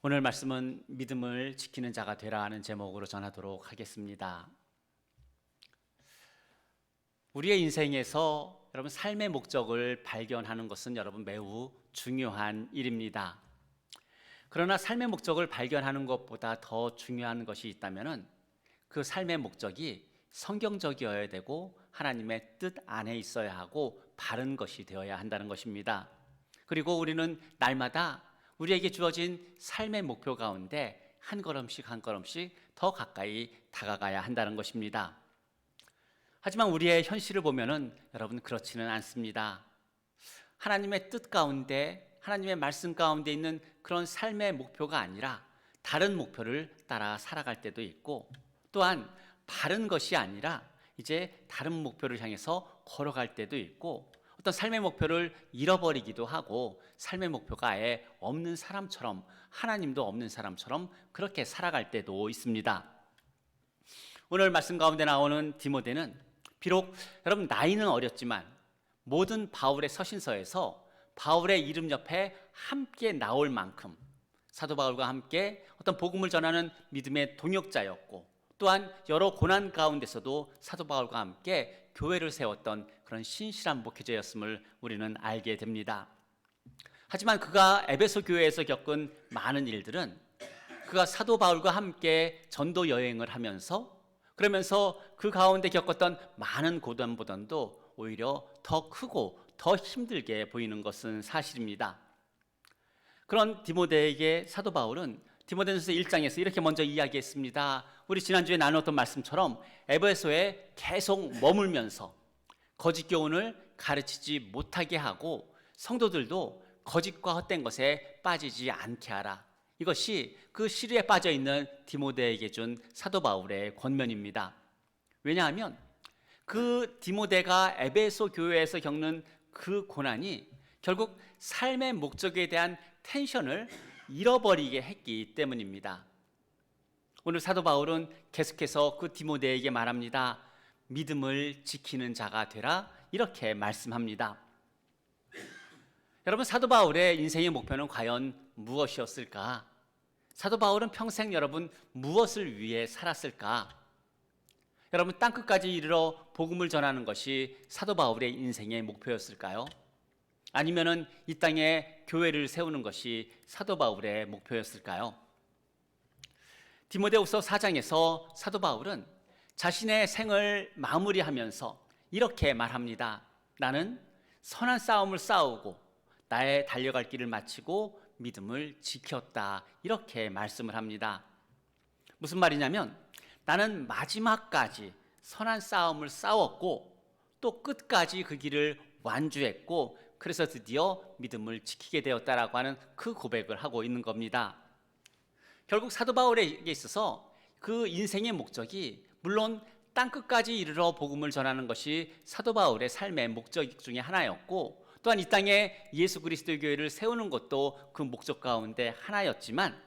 오늘 말씀은 믿음을 지키는 자가 되라 하는 제목으로 전하도록 하겠습니다. 우리의 인생에서 여러분 삶의 목적을 발견하는 것은 여러분 매우 중요한 일입니다. 그러나 삶의 목적을 발견하는 것보다 더 중요한 것이 있다면 그 삶의 목적이 성경적이어야 되고 하나님의 뜻 안에 있어야 하고 바른 것이 되어야 한다는 것입니다. 그리고 우리는 날마다 우리에게 주어진 삶의 목표 가운데 한 걸음씩 한 걸음씩 더 가까이 다가가야 한다는 것입니다. 하지만 우리의 현실을 보면은 여러분 그렇지는 않습니다. 하나님의 뜻 가운데 하나님의 말씀 가운데 있는 그런 삶의 목표가 아니라 다른 목표를 따라 살아갈 때도 있고, 또한 바른 것이 아니라 이제 다른 목표를 향해서 걸어갈 때도 있고, 어떤 삶의 목표를 잃어버리기도 하고 삶의 목표가 아예 없는 사람처럼, 하나님도 없는 사람처럼 그렇게 살아갈 때도 있습니다. 오늘 말씀 가운데 나오는 디모데는 비록 여러분 나이는 어렸지만 모든 바울의 서신서에서 바울의 이름 옆에 함께 나올 만큼 사도 바울과 함께 어떤 복음을 전하는 믿음의 동역자였고, 또한 여러 고난 가운데서도 사도 바울과 함께 교회를 세웠던 그런 신실한 목회자였음을 우리는 알게 됩니다. 하지만 그가 에베소 교회에서 겪은 많은 일들은 그가 사도 바울과 함께 전도 여행을 하면서 그러면서 그 가운데 겪었던 많은 고난보다도 오히려 더 크고 더 힘들게 보이는 것은 사실입니다. 그런 디모데에게 사도 바울은 디모데전서 1장에서 이렇게 먼저 이야기했습니다. 우리 지난주에 나눴던 말씀처럼 에베소에 계속 머물면서 거짓 교훈을 가르치지 못하게 하고 성도들도 거짓과 헛된 것에 빠지지 않게 하라. 이것이 그 시리에 빠져 있는 디모데에게 준 사도 바울의 권면입니다. 왜냐하면 그 디모데가 에베소 교회에서 겪는 그 고난이 결국 삶의 목적에 대한 텐션을 잃어버리게 했기 때문입니다. 오늘 사도 바울은 계속해서 그 디모데에게 말합니다. 믿음을 지키는 자가 되라, 이렇게 말씀합니다. 여러분, 사도 바울의 인생의 목표는 과연 무엇이었을까? 사도 바울은 평생 여러분 무엇을 위해 살았을까? 여러분, 땅끝까지 이르러 복음을 전하는 것이 사도 바울의 인생의 목표였을까요? 아니면은 이 땅에 교회를 세우는 것이 사도 바울의 목표였을까요? 디모데후서 4장에서 사도 바울은 자신의 생을 마무리하면서 이렇게 말합니다. 나는 선한 싸움을 싸우고 나의 달려갈 길을 마치고 믿음을 지켰다, 이렇게 말씀을 합니다. 무슨 말이냐면 나는 마지막까지 선한 싸움을 싸웠고 또 끝까지 그 길을 완주했고 그래서 드디어 믿음을 지키게 되었다라고 하는 그 고백을 하고 있는 겁니다. 결국 사도 바울에게 있어서 그 인생의 목적이 물론 땅끝까지 이르러 복음을 전하는 것이 사도 바울의 삶의 목적 중에 하나였고, 또한 이 땅에 예수 그리스도의 교회를 세우는 것도 그 목적 가운데 하나였지만,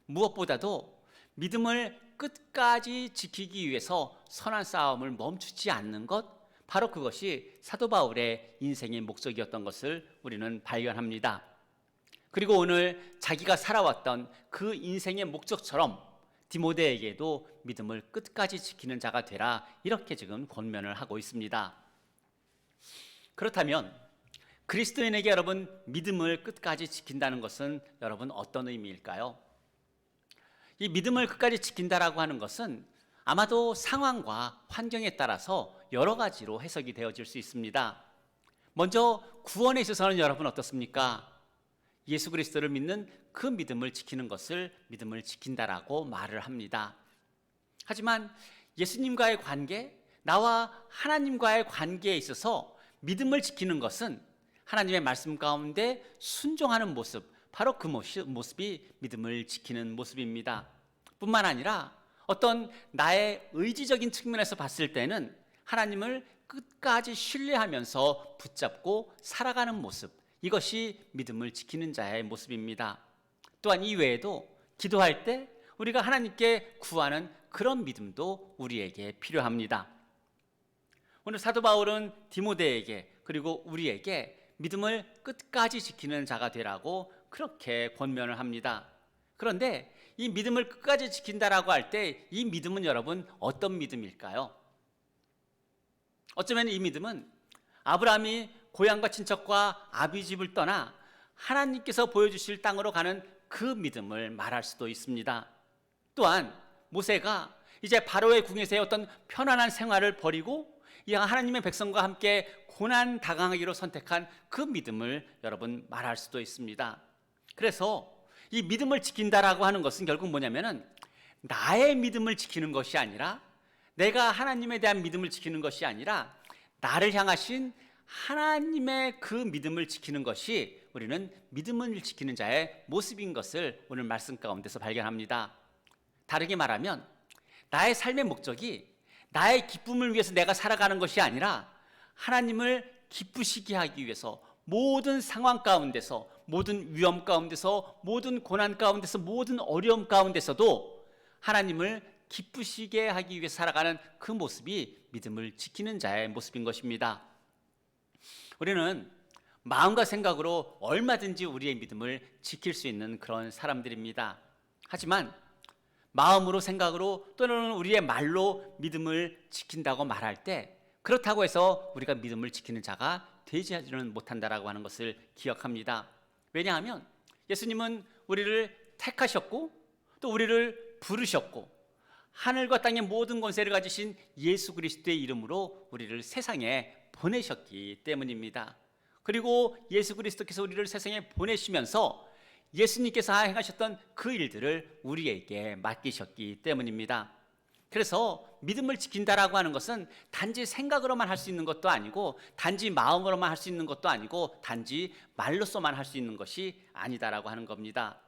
무엇보다도 믿음을 끝까지 지키기 위해서 선한 싸움을 멈추지 않는 것, 바로 그것이 사도 바울의 인생의 목적이었던 것을 우리는 발견합니다. 그리고 오늘 자기가 살아왔던 그 인생의 목적처럼 디모데에게도 믿음을 끝까지 지키는 자가 되라, 이렇게 지금 권면을 하고 있습니다. 그렇다면 그리스도인에게 여러분 믿음을 끝까지 지킨다는 것은 여러분 어떤 의미일까요? 이 믿음을 끝까지 지킨다라고 하는 것은 아마도 상황과 환경에 따라서 여러 가지로 해석이 되어질 수 있습니다. 먼저 구원에 있어서는 여러분 어떻습니까? 예수 그리스도를 믿는 그 믿음을 지키는 것을 믿음을 지킨다라고 말을 합니다. 하지만 예수님과의 관계, 나와 하나님과의 관계에 있어서 믿음을 지키는 것은 하나님의 말씀 가운데 순종하는 모습, 바로 그 모습이 믿음을 지키는 모습입니다. 뿐만 아니라 어떤 나의 의지적인 측면에서 봤을 때는 하나님을 끝까지 신뢰하면서 붙잡고 살아가는 모습, 이것이 믿음을 지키는 자의 모습입니다. 또한 이 외에도 기도할 때 우리가 하나님께 구하는 그런 믿음도 우리에게 필요합니다. 오늘 사도 바울은 디모데에게 그리고 우리에게 믿음을 끝까지 지키는 자가 되라고 그렇게 권면을 합니다. 그런데 이 믿음을 끝까지 지킨다라고 할 때 이 믿음은 여러분 어떤 믿음일까요? 어쩌면 이 믿음은 아브라함이 고향과 친척과 아비 집을 떠나 하나님께서 보여주실 땅으로 가는 그 믿음을 말할 수도 있습니다. 또한 모세가 이제 바로의 궁에서의 어떤 편안한 생활을 버리고 이 하나님의 백성과 함께 고난 당하기로 선택한 그 믿음을 여러분 말할 수도 있습니다. 그래서 이 믿음을 지킨다라고 하는 것은 결국 뭐냐면은 나의 믿음을 지키는 것이 아니라, 내가 하나님에 대한 믿음을 지키는 것이 아니라 나를 향하신 하나님의 그 믿음을 지키는 것이 우리는 믿음을 지키는 자의 모습인 것을 오늘 말씀 가운데서 발견합니다. 다르게 말하면 나의 삶의 목적이 나의 기쁨을 위해서 내가 살아가는 것이 아니라 하나님을 기쁘시게 하기 위해서 모든 상황 가운데서, 모든 위험 가운데서, 모든 고난 가운데서, 모든 어려움 가운데서도 하나님을 기쁘시게 하기 위해 살아가는 그 모습이 믿음을 지키는 자의 모습인 것입니다. 우리는 마음과 생각으로 얼마든지 우리의 믿음을 지킬 수 있는 그런 사람들입니다. 하지만 마음으로, 생각으로, 또는 우리의 말로 믿음을 지킨다고 말할 때 그렇다고 해서 우리가 믿음을 지키는 자가 되지는 못한다라고 하는 것을 기억합니다. 왜냐하면 예수님은 우리를 택하셨고 또 우리를 부르셨고 하늘과 땅의 모든 권세를 가지신 예수 그리스도의 이름으로 우리를 세상에 보내셨기 때문입니다. 그리고 예수 그리스도께서 우리를 세상에 보내시면서 예수님께서 행하셨던 그 일들을 우리에게 맡기셨기 때문입니다. 그래서 믿음을 지킨다라고 하는 것은 단지 생각으로만 할 수 있는 것도 아니고, 단지 마음으로만 할 수 있는 것도 아니고, 단지 말로서만 할 수 있는 것이 아니다라고 하는 겁니다.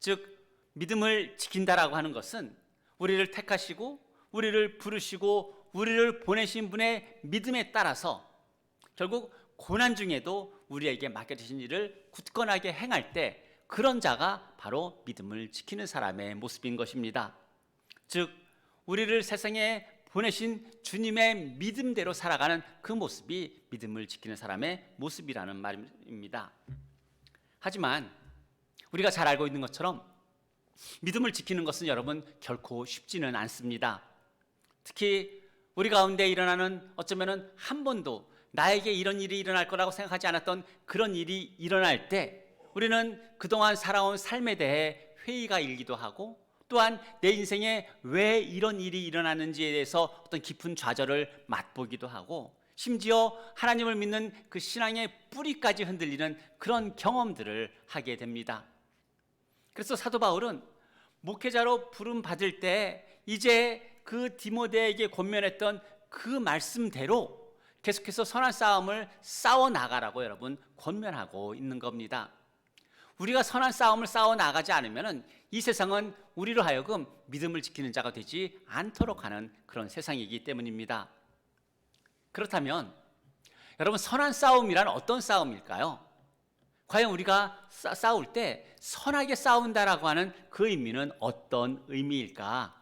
즉 믿음을 지킨다라고 하는 것은 우리를 택하시고 우리를 부르시고 우리를 보내신 분의 믿음에 따라서 결국 고난 중에도 우리에게 맡겨주신 일을 굳건하게 행할 때 그런 자가 바로 믿음을 지키는 사람의 모습인 것입니다. 즉 우리를 세상에 보내신 주님의 믿음대로 살아가는 그 모습이 믿음을 지키는 사람의 모습이라는 말입니다. 하지만 우리가 잘 알고 있는 것처럼 믿음을 지키는 것은 여러분 결코 쉽지는 않습니다. 특히 우리 가운데 일어나는 어쩌면은 한 번도 나에게 이런 일이 일어날 거라고 생각하지 않았던 그런 일이 일어날 때 우리는 그동안 살아온 삶에 대해 회의가 일기도 하고, 또한 내 인생에 왜 이런 일이 일어나는지에 대해서 어떤 깊은 좌절을 맛보기도 하고, 심지어 하나님을 믿는 그 신앙의 뿌리까지 흔들리는 그런 경험들을 하게 됩니다. 그래서 사도 바울은 목회자로 부름 받을 때 이제 그 디모데에게 권면했던 그 말씀대로 계속해서 선한 싸움을 싸워 나가라고 여러분 권면하고 있는 겁니다. 우리가 선한 싸움을 싸워 나가지 않으면 이 세상은 우리로 하여금 믿음을 지키는 자가 되지 않도록 하는 그런 세상이기 때문입니다. 그렇다면 여러분, 선한 싸움이란 어떤 싸움일까요? 과연 우리가 싸울 때 선하게 싸운다라고 하는 그 의미는 어떤 의미일까?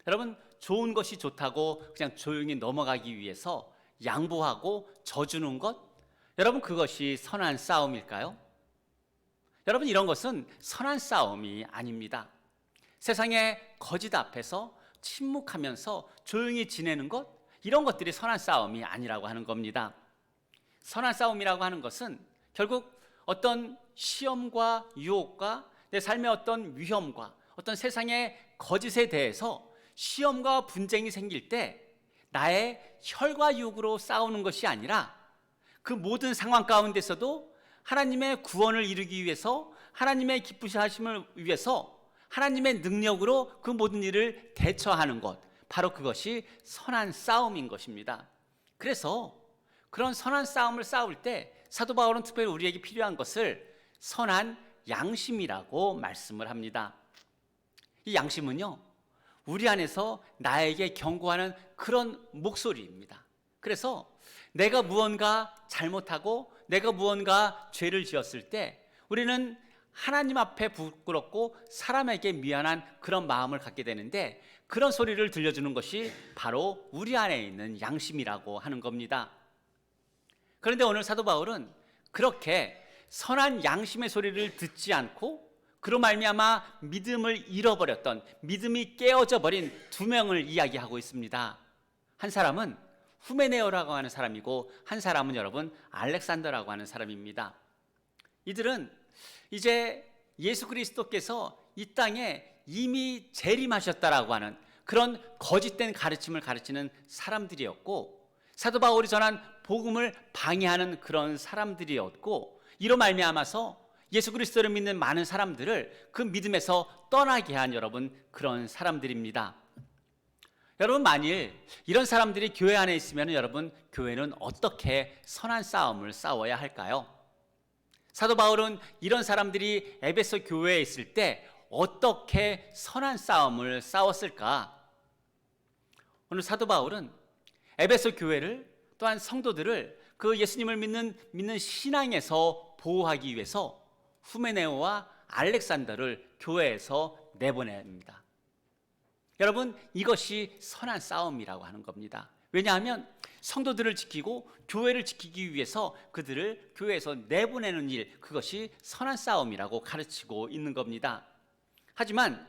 여러분, 좋은 것이 좋다고 그냥 조용히 넘어가기 위해서 양보하고 져주는 것, 여러분 그것이 선한 싸움일까요? 여러분, 이런 것은 선한 싸움이 아닙니다. 세상의 거짓 앞에서 침묵하면서 조용히 지내는 것, 이런 것들이 선한 싸움이 아니라고 하는 겁니다. 선한 싸움이라고 하는 것은 결국 어떤 시험과 유혹과 내 삶의 어떤 위험과 어떤 세상의 거짓에 대해서 시험과 분쟁이 생길 때 나의 혈과 육으로 싸우는 것이 아니라 그 모든 상황 가운데서도 하나님의 구원을 이루기 위해서, 하나님의 기쁘시하심을 위해서 하나님의 능력으로 그 모든 일을 대처하는 것, 바로 그것이 선한 싸움인 것입니다. 그래서 그런 선한 싸움을 싸울 때 사도 바울은 특별히 우리에게 필요한 것을 선한 양심이라고 말씀을 합니다. 이 양심은요, 우리 안에서 나에게 경고하는 그런 목소리입니다. 그래서 내가 무언가 잘못하고 내가 무언가 죄를 지었을 때 우리는 하나님 앞에 부끄럽고 사람에게 미안한 그런 마음을 갖게 되는데, 그런 소리를 들려주는 것이 바로 우리 안에 있는 양심이라고 하는 겁니다. 그런데 오늘 사도 바울은 그렇게 선한 양심의 소리를 듣지 않고 그로 말미암아 믿음을 잃어버렸던, 믿음이 깨어져 버린 두 명을 이야기하고 있습니다. 한 사람은 후메네오라고 하는 사람이고 한 사람은 여러분 알렉산더라고 하는 사람입니다. 이들은 이제 예수 그리스도께서 이 땅에 이미 재림하셨다라고 하는 그런 거짓된 가르침을 가르치는 사람들이었고, 사도 바울이 전한 복음을 방해하는 그런 사람들이었고, 이로 말미암아서 예수 그리스도를 믿는 많은 사람들을 그 믿음에서 떠나게 한 여러분 그런 사람들입니다. 여러분, 만일 이런 사람들이 교회 안에 있으면 여러분 교회는 어떻게 선한 싸움을 싸워야 할까요? 사도 바울은 이런 사람들이 에베소 교회에 있을 때 어떻게 선한 싸움을 싸웠을까? 오늘 사도 바울은 에베소 교회를, 또한 성도들을 그 예수님을 믿는 신앙에서 보호하기 위해서 후메네오와 알렉산더를 교회에서 내보냅니다. 여러분, 이것이 선한 싸움이라고 하는 겁니다. 왜냐하면 성도들을 지키고 교회를 지키기 위해서 그들을 교회에서 내보내는 일, 그것이 선한 싸움이라고 가르치고 있는 겁니다. 하지만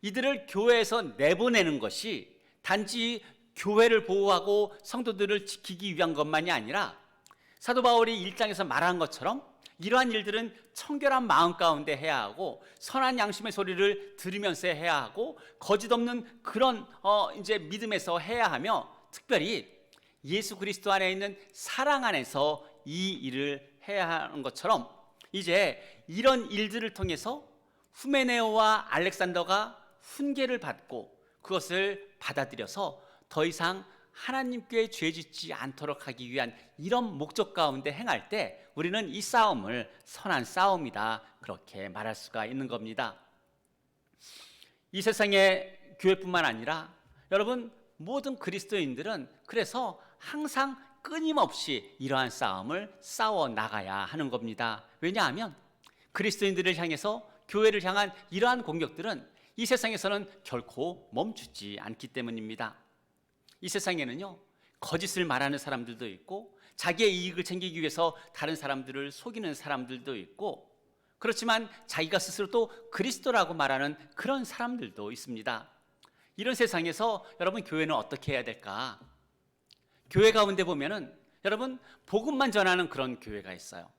이들을 교회에서 내보내는 것이 단지 교회를 보호하고 성도들을 지키기 위한 것만이 아니라, 사도 바울이 1장에서 말한 것처럼 이러한 일들은 청결한 마음 가운데 해야 하고, 선한 양심의 소리를 들으면서 해야 하고, 거짓 없는 그런 이제 믿음에서 해야 하며, 특별히 예수 그리스도 안에 있는 사랑 안에서 이 일을 해야 하는 것처럼, 이제 이런 일들을 통해서 후메네오와 알렉산더가 훈계를 받고 그것을 받아들여서 더 이상 하나님께 죄짓지 않도록 하기 위한 이런 목적 가운데 행할 때 우리는 이 싸움을 선한 싸움이다, 그렇게 말할 수가 있는 겁니다. 이 세상의 교회뿐만 아니라 여러분 모든 그리스도인들은 그래서 항상 끊임없이 이러한 싸움을 싸워 나가야 하는 겁니다. 왜냐하면 그리스도인들을 향해서, 교회를 향한 이러한 공격들은 이 세상에서는 결코 멈추지 않기 때문입니다. 이 세상에는요, 거짓을 말하는 사람들도 있고, 자기의 이익을 챙기기 위해서 다른 사람들을 속이는 사람들도 있고, 그렇지만 자기가 스스로 또 그리스도라고 말하는 그런 사람들도 있습니다. 이런 세상에서 여러분 교회는 어떻게 해야 될까? 교회 가운데 보면은 여러분 복음만 전하는 그런 교회가 있어요.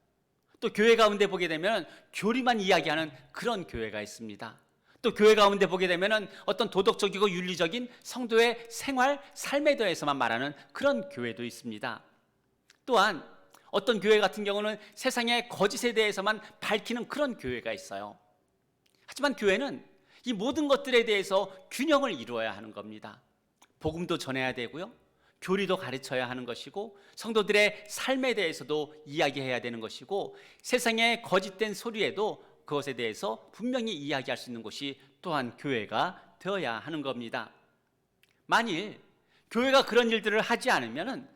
또 교회 가운데 보게 되면 교리만 이야기하는 그런 교회가 있습니다. 또 교회 가운데 보게 되면은 어떤 도덕적이고 윤리적인 성도의 생활, 삶에 대해서만 말하는 그런 교회도 있습니다. 또한 어떤 교회 같은 경우는 세상의 거짓에 대해서만 밝히는 그런 교회가 있어요. 하지만 교회는 이 모든 것들에 대해서 균형을 이루어야 하는 겁니다. 복음도 전해야 되고요, 교리도 가르쳐야 하는 것이고, 성도들의 삶에 대해서도 이야기해야 되는 것이고, 세상의 거짓된 소리에도 그것에 대해서 분명히 이야기할 수 있는 곳이 또한 교회가 되어야 하는 겁니다. 만일 교회가 그런 일들을 하지 않으면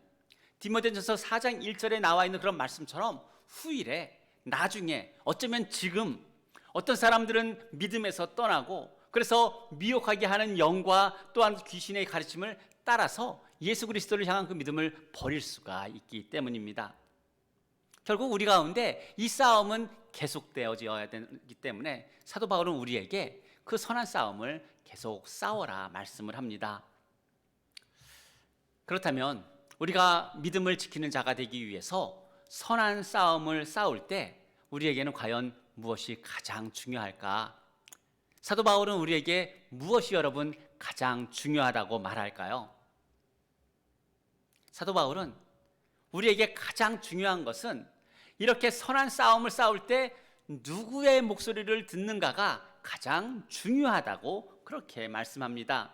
디모데전서 4장 1절에 나와 있는 그런 말씀처럼 후일에, 나중에, 어쩌면 지금 어떤 사람들은 믿음에서 떠나고 그래서 미혹하게 하는 영과 또한 귀신의 가르침을 따라서 예수 그리스도를 향한 그 믿음을 버릴 수가 있기 때문입니다. 결국 우리 가운데 이 싸움은 계속되어져야 되기 때문에 사도 바울은 우리에게 그 선한 싸움을 계속 싸워라 말씀을 합니다. 그렇다면 우리가 믿음을 지키는 자가 되기 위해서 선한 싸움을 싸울 때 우리에게는 과연 무엇이 가장 중요할까? 사도 바울은 우리에게 무엇이 여러분 가장 중요하다고 말할까요? 사도 바울은 우리에게 가장 중요한 것은 이렇게 선한 싸움을 싸울 때 누구의 목소리를 듣는가가 가장 중요하다고 그렇게 말씀합니다.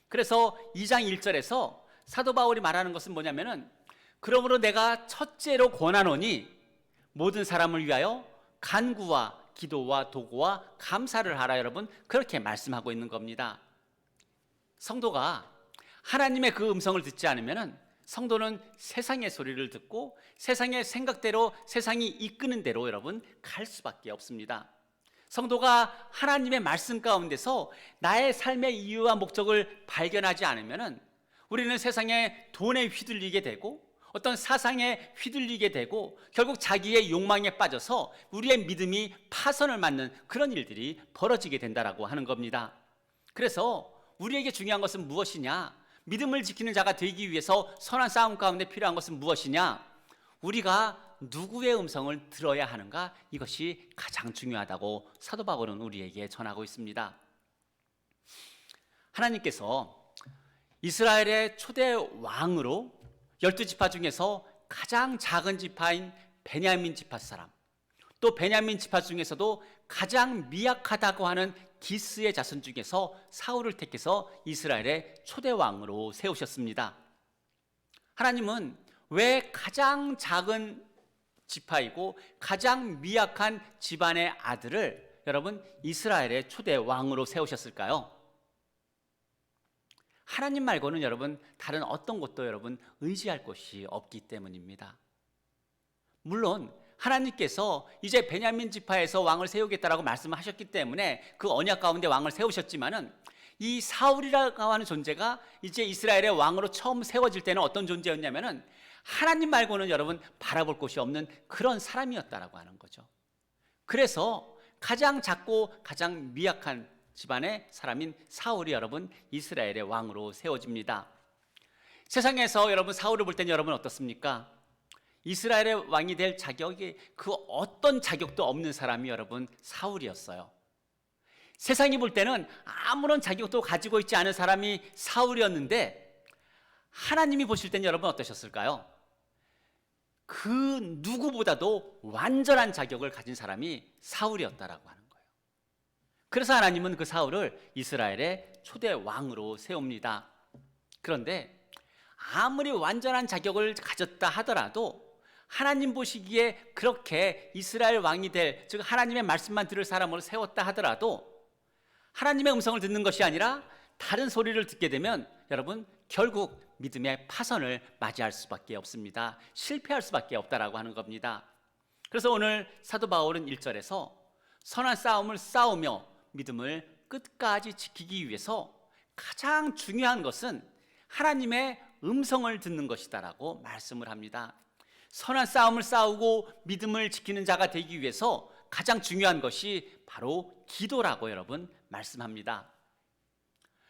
그래서 2장 1절에서 사도 바울이 말하는 것은 뭐냐면은, 그러므로 내가 첫째로 권하노니 모든 사람을 위하여 간구와 기도와 도구와 감사를 하라, 여러분 그렇게 말씀하고 있는 겁니다. 성도가 하나님의 그 음성을 듣지 않으면은 성도는 세상의 소리를 듣고 세상의 생각대로, 세상이 이끄는 대로 여러분 갈 수밖에 없습니다. 성도가 하나님의 말씀 가운데서 나의 삶의 이유와 목적을 발견하지 않으면은 우리는 세상의 돈에 휘둘리게 되고, 어떤 사상에 휘둘리게 되고 결국 자기의 욕망에 빠져서 우리의 믿음이 파선을 맞는 그런 일들이 벌어지게 된다라고 하는 겁니다. 그래서 우리에게 중요한 것은 무엇이냐? 믿음을 지키는 자가 되기 위해서 선한 싸움 가운데 필요한 것은 무엇이냐? 우리가 누구의 음성을 들어야 하는가? 이것이 가장 중요하다고 사도 바울은 우리에게 전하고 있습니다. 하나님께서 이스라엘의 초대 왕으로 12지파 중에서 가장 작은 지파인 베냐민 지파 사람, 또 베냐민 지파 중에서도 가장 미약하다고 하는 기스의 자손 중에서 사울을 택해서 이스라엘의 초대 왕으로 세우셨습니다. 하나님은 왜 가장 작은 지파이고 가장 미약한 집안의 아들을 여러분 이스라엘의 초대 왕으로 세우셨을까요? 하나님 말고는 여러분 다른 어떤 것도 여러분 의지할 곳이 없기 때문입니다. 물론 하나님께서 이제 베냐민 지파에서 왕을 세우겠다라고 말씀하셨기 때문에 그 언약 가운데 왕을 세우셨지만은 이 사울이라고 하는 존재가 이제 이스라엘의 왕으로 처음 세워질 때는 어떤 존재였냐면은 하나님 말고는 여러분 바라볼 곳이 없는 그런 사람이었다라고 하는 거죠. 그래서 가장 작고 가장 미약한 집안의 사람인 사울이 여러분 이스라엘의 왕으로 세워집니다. 세상에서 여러분 사울을 볼 때는 여러분 어떻습니까? 이스라엘의 왕이 될 자격이 그 어떤 자격도 없는 사람이 여러분 사울이었어요. 세상이 볼 때는 아무런 자격도 가지고 있지 않은 사람이 사울이었는데 하나님이 보실 때는 여러분 어떠셨을까요? 그 누구보다도 완전한 자격을 가진 사람이 사울이었다라고 하는 거예요. 그래서 하나님은 그 사울을 이스라엘의 초대 왕으로 세웁니다. 그런데 아무리 완전한 자격을 가졌다 하더라도 하나님 보시기에 그렇게 이스라엘 왕이 될, 즉 하나님의 말씀만 들을 사람으로 세웠다 하더라도 하나님의 음성을 듣는 것이 아니라 다른 소리를 듣게 되면 여러분 결국 믿음의 파선을 맞이할 수밖에 없습니다. 실패할 수밖에 없다라고 하는 겁니다. 그래서 오늘 사도 바울은 1절에서 선한 싸움을 싸우며 믿음을 끝까지 지키기 위해서 가장 중요한 것은 하나님의 음성을 듣는 것이다라고 말씀을 합니다. 선한 싸움을 싸우고 믿음을 지키는 자가 되기 위해서 가장 중요한 것이 바로 기도라고 여러분 말씀합니다.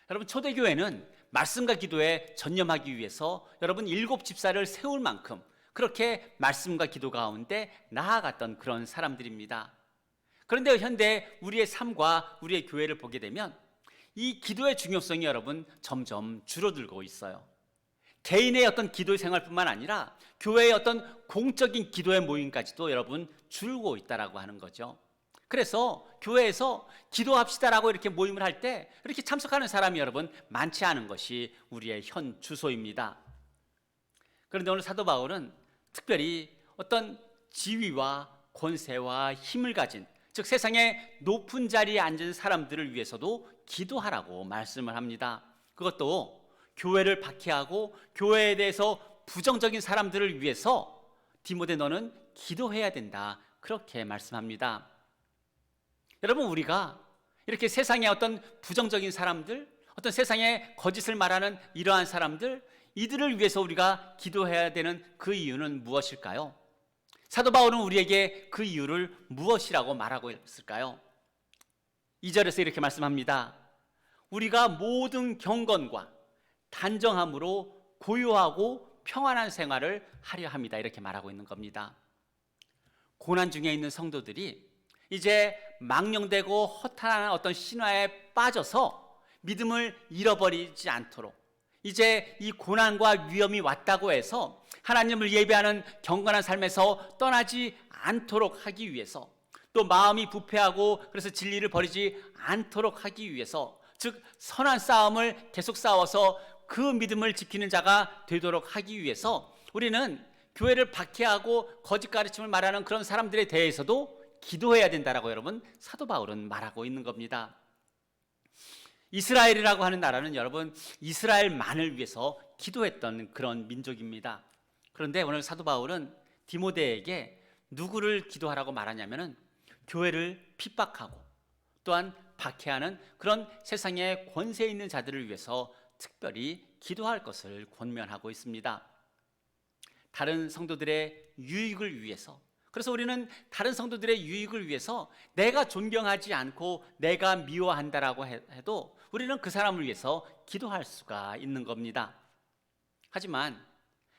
여러분 초대교회는 말씀과 기도에 전념하기 위해서 여러분 7집사를 세울 만큼 그렇게 말씀과 기도 가운데 나아갔던 그런 사람들입니다. 그런데 현대 우리의 삶과 우리의 교회를 보게 되면 이 기도의 중요성이 여러분 점점 줄어들고 있어요. 개인의 어떤 기도 생활뿐만 아니라 교회의 어떤 공적인 기도의 모임까지도 여러분 줄고 있다라고 하는 거죠. 그래서 교회에서 기도합시다라고 이렇게 모임을 할 때 이렇게 참석하는 사람이 여러분 많지 않은 것이 우리의 현 주소입니다. 그런데 오늘 사도 바울은 특별히 어떤 지위와 권세와 힘을 가진, 즉 세상의 높은 자리에 앉은 사람들을 위해서도 기도하라고 말씀을 합니다. 그것도 교회를 박해하고 교회에 대해서 부정적인 사람들을 위해서 디모데 너는 기도해야 된다, 그렇게 말씀합니다. 여러분 우리가 이렇게 세상의 어떤 부정적인 사람들, 어떤 세상의 거짓을 말하는 이러한 사람들, 이들을 위해서 우리가 기도해야 되는 그 이유는 무엇일까요? 사도 바울은 우리에게 그 이유를 무엇이라고 말하고 있을까요? 2절에서 이렇게 말씀합니다. 우리가 모든 경건과 단정함으로 고요하고 평안한 생활을 하려 합니다, 이렇게 말하고 있는 겁니다. 고난 중에 있는 성도들이 이제 망령되고 허탄한 어떤 신화에 빠져서 믿음을 잃어버리지 않도록, 이제 이 고난과 위험이 왔다고 해서 하나님을 예배하는 경건한 삶에서 떠나지 않도록 하기 위해서, 또 마음이 부패하고 그래서 진리를 버리지 않도록 하기 위해서, 즉 선한 싸움을 계속 싸워서 그 믿음을 지키는 자가 되도록 하기 위해서 우리는 교회를 박해하고 거짓 가르침을 말하는 그런 사람들에 대해서도 기도해야 된다라고 여러분 사도 바울은 말하고 있는 겁니다. 이스라엘이라고 하는 나라는 여러분 이스라엘만을 위해서 기도했던 그런 민족입니다. 그런데 오늘 사도 바울은 디모데에게 누구를 기도하라고 말하냐면은 교회를 핍박하고 또한 박해하는 그런 세상의 권세 있는 자들을 위해서 특별히 기도할 것을 권면하고 있습니다. 다른 성도들의 유익을 위해서, 그래서 우리는 다른 성도들의 유익을 위해서 내가 존경하지 않고 내가 미워한다라고 해도 우리는 그 사람을 위해서 기도할 수가 있는 겁니다. 하지만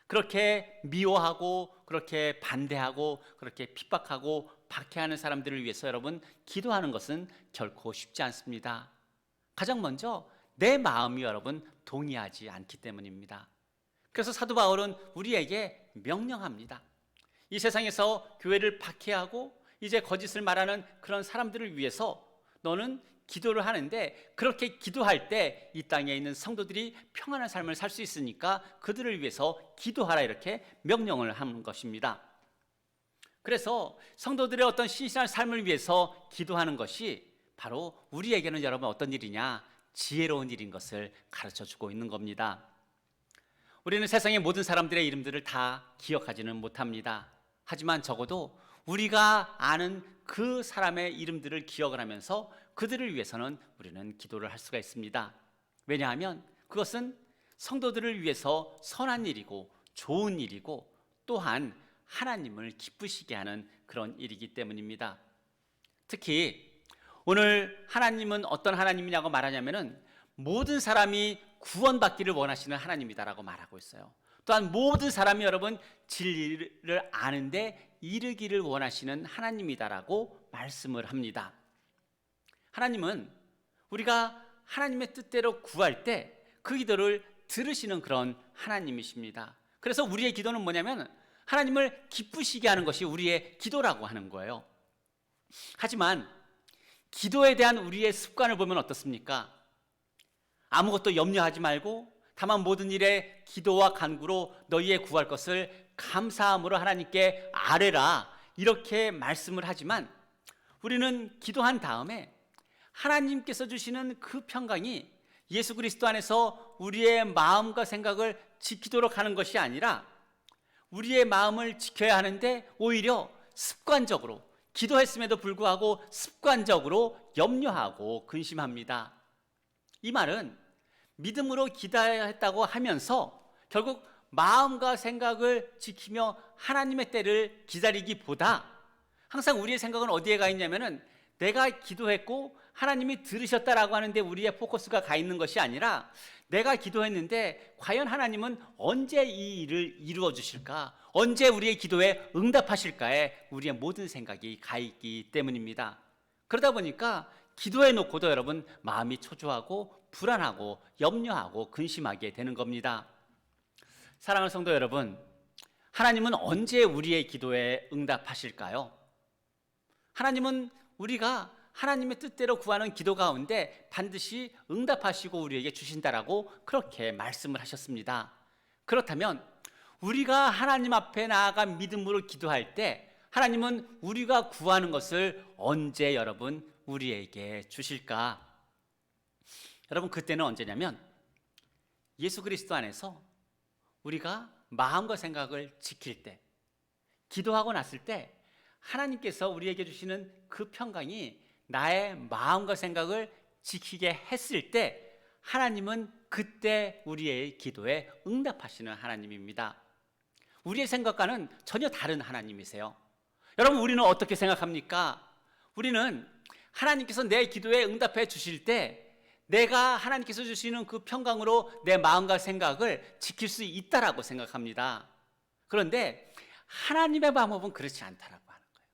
그렇게 미워하고 그렇게 반대하고 그렇게 핍박하고 박해하는 사람들을 위해서 여러분 기도하는 것은 결코 쉽지 않습니다. 가장 먼저 내 마음이 여러분 동의하지 않기 때문입니다. 그래서 사도 바울은 우리에게 명령합니다. 이 세상에서 교회를 박해하고 이제 거짓을 말하는 그런 사람들을 위해서 너는 기도를 하는데, 그렇게 기도할 때 이 땅에 있는 성도들이 평안한 삶을 살 수 있으니까 그들을 위해서 기도하라, 이렇게 명령을 하는 것입니다. 그래서 성도들의 어떤 신실한 삶을 위해서 기도하는 것이 바로 우리에게는 여러분 어떤 일이냐? 지혜로운 일인 것을 가르쳐 주고 있는 겁니다. 우리는 세상의 모든 사람들의 이름들을 다 기억하지는 못합니다. 하지만 적어도 우리가 아는 그 사람의 이름들을 기억을 하면서 그들을 위해서는 우리는 기도를 할 수가 있습니다. 왜냐하면 그것은 성도들을 위해서 선한 일이고 좋은 일이고 또한 하나님을 기쁘시게 하는 그런 일이기 때문입니다. 특히 오늘 하나님은 어떤 하나님이냐고 말하냐면은 모든 사람이 구원받기를 원하시는 하나님이다라고 말하고 있어요. 또한 모든 사람이 여러분 진리를 아는데 이르기를 원하시는 하나님이다라고 말씀을 합니다. 하나님은 우리가 하나님의 뜻대로 구할 때 그 기도를 들으시는 그런 하나님이십니다. 그래서 우리의 기도는 뭐냐면 하나님을 기쁘시게 하는 것이 우리의 기도라고 하는 거예요. 하지만 기도에 대한 우리의 습관을 보면 어떻습니까? 아무것도 염려하지 말고 다만 모든 일에 기도와 간구로 너희의 구할 것을 감사함으로 하나님께 아뢰라, 이렇게 말씀을 하지만 우리는 기도한 다음에 하나님께서 주시는 그 평강이 예수 그리스도 안에서 우리의 마음과 생각을 지키도록 하는 것이 아니라 우리의 마음을 지켜야 하는데 오히려 습관적으로, 기도했음에도 불구하고 습관적으로 염려하고 근심합니다. 이 말은 믿음으로 기도했다고 하면서 결국 마음과 생각을 지키며 하나님의 때를 기다리기보다 항상 우리의 생각은 어디에 가 있냐면은 내가 기도했고 하나님이 들으셨다라고 하는데 우리의 포커스가 가 있는 것이 아니라 내가 기도했는데 과연 하나님은 언제 이 일을 이루어 주실까? 언제 우리의 기도에 응답하실까에 우리의 모든 생각이 가 있기 때문입니다. 그러다 보니까 기도해 놓고도 여러분 마음이 초조하고 불안하고 염려하고 근심하게 되는 겁니다. 사랑하는 성도 여러분, 하나님은 언제 우리의 기도에 응답하실까요? 하나님은 우리가 하나님의 뜻대로 구하는 기도 가운데 반드시 응답하시고 우리에게 주신다라고 그렇게 말씀을 하셨습니다. 그렇다면 우리가 하나님 앞에 나아가 믿음으로 기도할 때 하나님은 우리가 구하는 것을 언제 여러분 우리에게 주실까? 여러분, 그때는 언제냐면 예수 그리스도 안에서 우리가 마음과 생각을 지킬 때, 기도하고 났을 때 하나님께서 우리에게 주시는 그 평강이 나의 마음과 생각을 지키게 했을 때 하나님은 그때 우리의 기도에 응답하시는 하나님입니다. 우리의 생각과는 전혀 다른 하나님이세요. 여러분, 우리는 어떻게 생각합니까? 우리는 하나님께서 내 기도에 응답해 주실 때 내가 하나님께서 주시는 그 평강으로 내 마음과 생각을 지킬 수 있다라고 생각합니다. 그런데 하나님의 방법은 그렇지 않다라고 하는 거예요.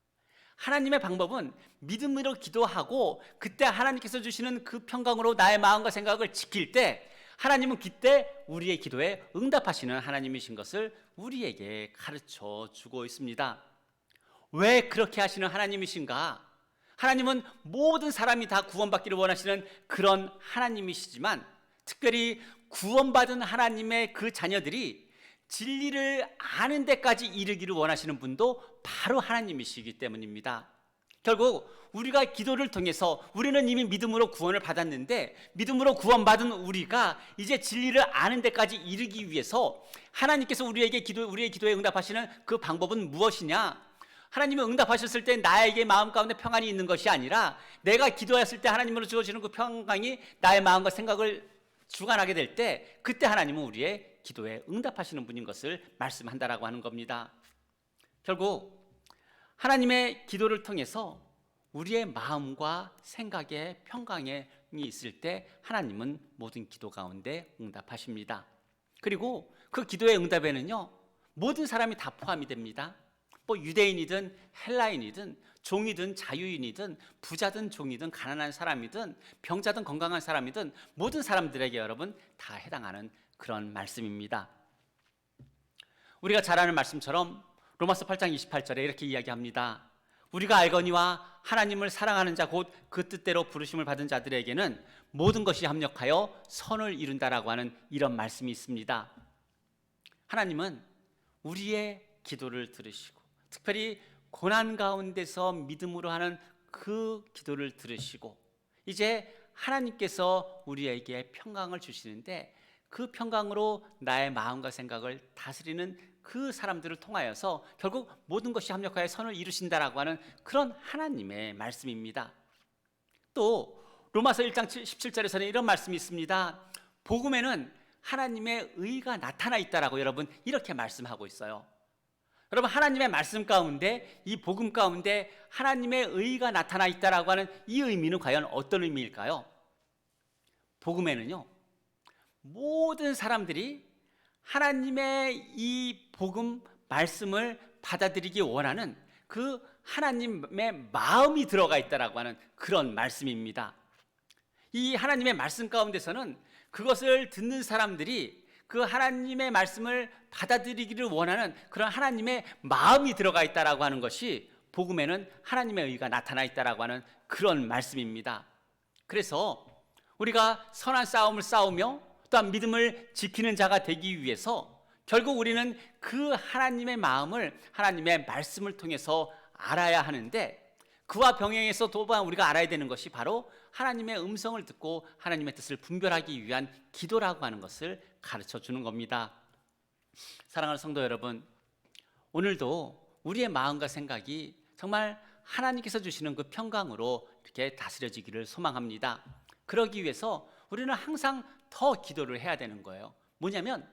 하나님의 방법은 믿음으로 기도하고 그때 하나님께서 주시는 그 평강으로 나의 마음과 생각을 지킬 때 하나님은 그때 우리의 기도에 응답하시는 하나님이신 것을 우리에게 가르쳐 주고 있습니다. 왜 그렇게 하시는 하나님이신가? 하나님은 모든 사람이 다 구원받기를 원하시는 그런 하나님이시지만 특별히 구원받은 하나님의 그 자녀들이 진리를 아는 데까지 이르기를 원하시는 분도 바로 하나님이시기 때문입니다. 결국 우리가 기도를 통해서 우리는 이미 믿음으로 구원을 받았는데 믿음으로 구원받은 우리가 이제 진리를 아는 데까지 이르기 위해서 하나님께서 우리의 기도에 응답하시는 그 방법은 무엇이냐? 하나님이 응답하셨을 때 나에게 마음 가운데 평안이 있는 것이 아니라 내가 기도했을 때 하나님으로 주어지는 그 평강이 나의 마음과 생각을 주관하게 될 때 그때 하나님은 우리의 기도에 응답하시는 분인 것을 말씀한다라고 하는 겁니다. 결국 하나님의 기도를 통해서 우리의 마음과 생각의 평강이 있을 때 하나님은 모든 기도 가운데 응답하십니다. 그리고 그 기도의 응답에는요, 모든 사람이 다 포함이 됩니다. 뭐 유대인이든 헬라인이든 종이든 자유인이든 부자든 종이든 가난한 사람이든 병자든 건강한 사람이든 모든 사람들에게 여러분 다 해당하는 그런 말씀입니다. 우리가 잘 아는 말씀처럼 로마서 8장 28절에 이렇게 이야기합니다. 우리가 알거니와 하나님을 사랑하는 자 곧 그 뜻대로 부르심을 받은 자들에게는 모든 것이 합력하여 선을 이룬다라고 하는 이런 말씀이 있습니다. 하나님은 우리의 기도를 들으시고 특별히 고난 가운데서 믿음으로 하는 그 기도를 들으시고 이제 하나님께서 우리에게 평강을 주시는데 그 평강으로 나의 마음과 생각을 다스리는 그 사람들을 통하여서 결국 모든 것이 합력하여 선을 이루신다라고 하는 그런 하나님의 말씀입니다. 또 로마서 1장 17절에서는 이런 말씀이 있습니다. 복음에는 하나님의 의가 나타나 있다라고 여러분 이렇게 말씀하고 있어요. 여러분 하나님의 말씀 가운데 이 복음 가운데 하나님의 의가 나타나 있다라고 하는 이 의미는 과연 어떤 의미일까요? 복음에는요, 모든 사람들이 하나님의 이 복음 말씀을 받아들이기 원하는 그 하나님의 마음이 들어가 있다라고 하는 그런 말씀입니다. 이 하나님의 말씀 가운데서는 그것을 듣는 사람들이 그 하나님의 말씀을 받아들이기를 원하는 그런 하나님의 마음이 들어가 있다라고 하는 것이 복음에는 하나님의 의가 나타나 있다라고 하는 그런 말씀입니다. 그래서 우리가 선한 싸움을 싸우며 또한 믿음을 지키는 자가 되기 위해서 결국 우리는 그 하나님의 마음을 하나님의 말씀을 통해서 알아야 하는데 그와 병행해서 또한 우리가 알아야 되는 것이 바로 하나님의 음성을 듣고 하나님의 뜻을 분별하기 위한 기도라고 하는 것을 가르쳐 주는 겁니다. 사랑하는 성도 여러분, 오늘도 우리의 마음과 생각이 정말 하나님께서 주시는 그 평강으로 이렇게 다스려지기를 소망합니다. 그러기 위해서 우리는 항상 더 기도를 해야 되는 거예요. 뭐냐면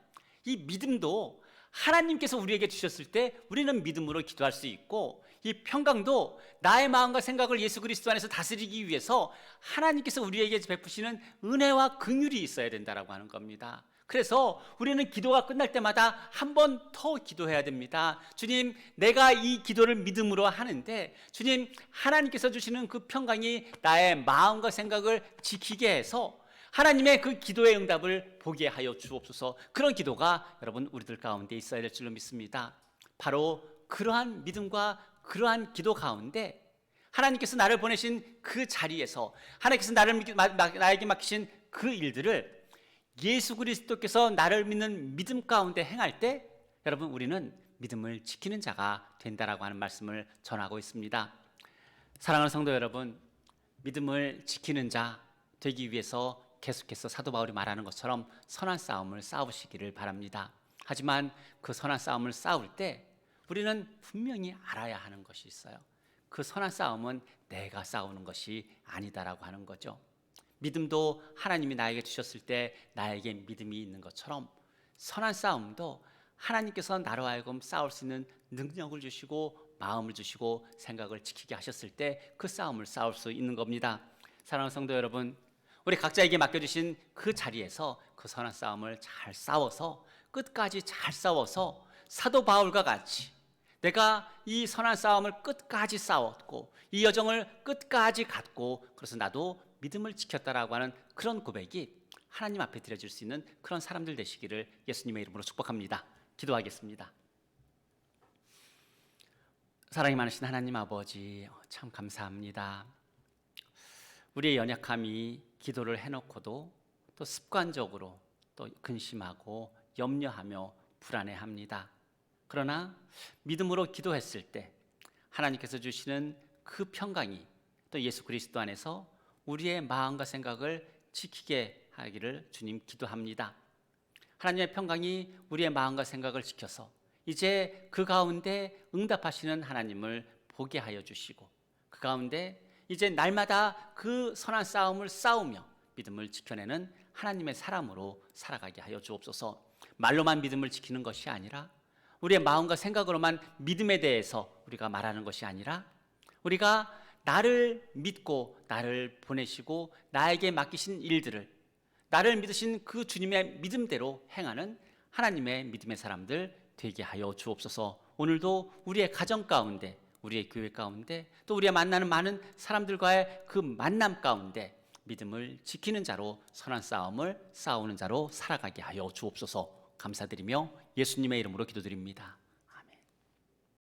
이 믿음도 하나님께서 우리에게 주셨을 때 우리는 믿음으로 기도할 수 있고 이 평강도 나의 마음과 생각을 예수 그리스도 안에서 다스리기 위해서 하나님께서 우리에게 베푸시는 은혜와 긍휼이 있어야 된다라고 하는 겁니다. 그래서 우리는 기도가 끝날 때마다 한 번 더 기도해야 됩니다. 주님, 내가 이 기도를 믿음으로 하는데 주님, 하나님께서 주시는 그 평강이 나의 마음과 생각을 지키게 해서 하나님의 그 기도의 응답을 보게 하여 주옵소서. 그런 기도가 여러분 우리들 가운데 있어야 될 줄로 믿습니다. 바로 그러한 믿음과 그러한 기도 가운데 하나님께서 나를 보내신 그 자리에서 하나님께서 나에게 맡기신 그 일들을 예수 그리스도께서 나를 믿는 믿음 가운데 행할 때 여러분 우리는 믿음을 지키는 자가 된다라고 하는 말씀을 전하고 있습니다. 사랑하는 성도 여러분, 믿음을 지키는 자 되기 위해서 계속해서 사도 바울이 말하는 것처럼 선한 싸움을 싸우시기를 바랍니다. 하지만 그 선한 싸움을 싸울 때 우리는 분명히 알아야 하는 것이 있어요. 그 선한 싸움은 내가 싸우는 것이 아니다라고 하는 거죠. 믿음도 하나님이 나에게 주셨을 때 나에게 믿음이 있는 것처럼 선한 싸움도 하나님께서 나로 하여금 싸울 수 있는 능력을 주시고 마음을 주시고 생각을 지키게 하셨을 때 그 싸움을 싸울 수 있는 겁니다. 사랑하는 성도 여러분, 우리 각자에게 맡겨주신 그 자리에서 그 선한 싸움을 잘 싸워서 끝까지 잘 싸워서 사도 바울과 같이 내가 이 선한 싸움을 끝까지 싸웠고 이 여정을 끝까지 갔고 그래서 나도 믿음을 지켰다라고 하는 그런 고백이 하나님 앞에 드려질 수 있는 그런 사람들 되시기를 예수님의 이름으로 축복합니다. 기도하겠습니다. 사랑이 많으신 하나님 아버지, 참 감사합니다. 우리의 연약함이 기도를 해놓고도 또 습관적으로 또 근심하고 염려하며 불안해합니다. 그러나 믿음으로 기도했을 때 하나님께서 주시는 그 평강이 또 예수 그리스도 안에서 우리의 마음과 생각을 지키게 하기를 주님 기도합니다. 하나님의 평강이 우리의 마음과 생각을 지켜서 이제 그 가운데 응답하시는 하나님을 보게 하여 주시고 그 가운데 이제 날마다 그 선한 싸움을 싸우며 믿음을 지켜내는 하나님의 사람으로 살아가게 하여 주옵소서. 말로만 믿음을 지키는 것이 아니라 우리의 마음과 생각으로만 믿음에 대해서 우리가 말하는 것이 아니라 우리가 나를 믿고 나를 보내시고 나에게 맡기신 일들을 나를 믿으신 그 주님의 믿음대로 행하는 하나님의 믿음의 사람들 되게 하여 주옵소서. 오늘도 우리의 가정 가운데, 우리의 교회 가운데, 또 우리가 만나는 많은 사람들과의 그 만남 가운데 믿음을 지키는 자로, 선한 싸움을 싸우는 자로 살아가게 하여 주옵소서. 감사드리며 예수님의 이름으로 기도드립니다.